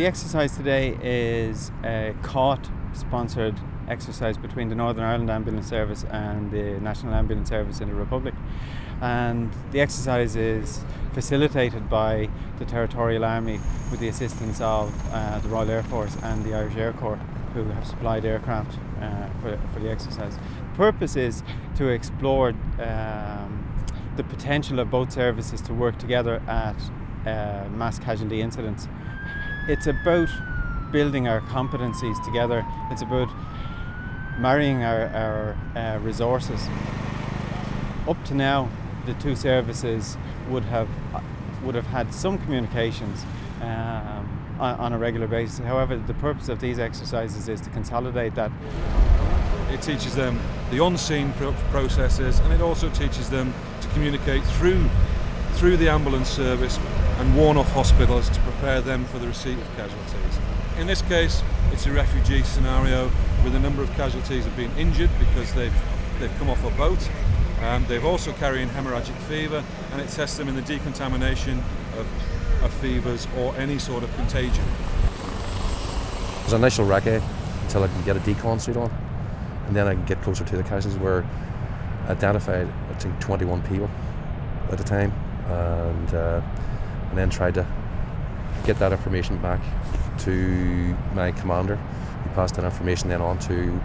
The exercise today is a CAWT sponsored exercise between the Northern Ireland Ambulance Service and the National Ambulance Service in the Republic, and the exercise is facilitated by the Territorial Army with the assistance of the Royal Air Force and the Irish Air Corps, who have supplied aircraft for the exercise. The purpose is to explore the potential of both services to work together at mass casualty incidents. It's about building our competencies together. It's about marrying our resources. Up to now, the two services would have had some communications on a regular basis. However, the purpose of these exercises is to consolidate that. It teaches them the on-scene processes, and it also teaches them to communicate through the ambulance service and warn off hospitals to prepare them for the receipt of casualties. In this case, it's a refugee scenario with a number of casualties have been injured because they've come off a boat. They've also carrying hemorrhagic fever, and it tests them in the decontamination of fevers or any sort of contagion. There's an initial recce until I can get a decon suit on, and then I can get closer to the casualties. Where I identified, I think, 21 people at a time, and then tried to get that information back to my commander, who passed that information then on to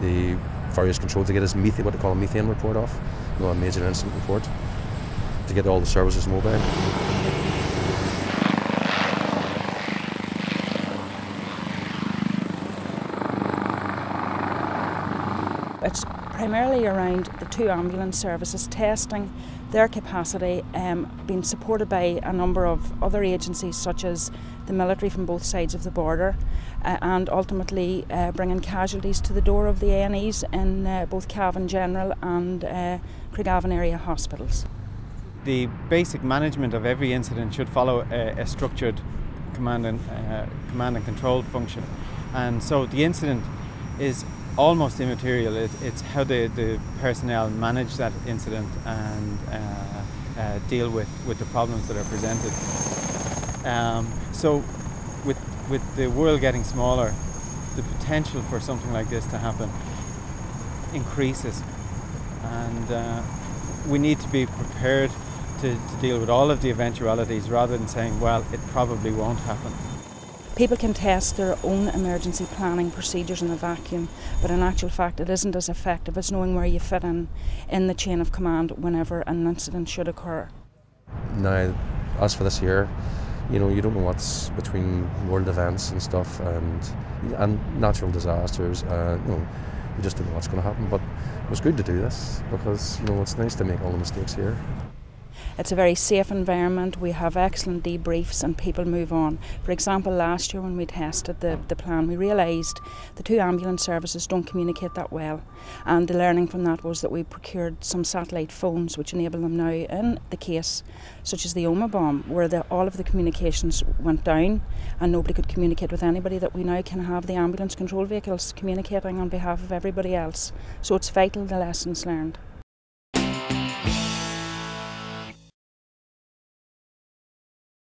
the various controls to get his what they call a methane report off, a major incident report, to get all the services mobile. It's primarily around the two ambulance services testing their capacity, being supported by a number of other agencies such as the military from both sides of the border, and ultimately bringing casualties to the door of the A&Es in both Cavan General and Craigavon area hospitals. The basic management of every incident should follow a structured command and control function, and so the incident is almost immaterial. It's how the personnel manage that incident and deal with the problems that are presented. So with the world getting smaller, the potential for something like this to happen increases, and we need to be prepared to deal with all of the eventualities rather than saying, well, it probably won't happen. People can test their own emergency planning procedures in a vacuum, but in actual fact it isn't as effective as knowing where you fit in the chain of command whenever an incident should occur. Now, as for this year, you don't know what's between world events and stuff and natural disasters. You just don't know what's going to happen, but it was good to do this because it's nice to make all the mistakes here. It's a very safe environment. We have excellent debriefs and people move on. For example, last year when we tested the plan, we realised the two ambulance services don't communicate that well, and the learning from that was that we procured some satellite phones which enable them now, in the case such as the Oma bomb, where all of the communications went down and nobody could communicate with anybody, that we now can have the ambulance control vehicles communicating on behalf of everybody else. So it's vital, the lessons learned.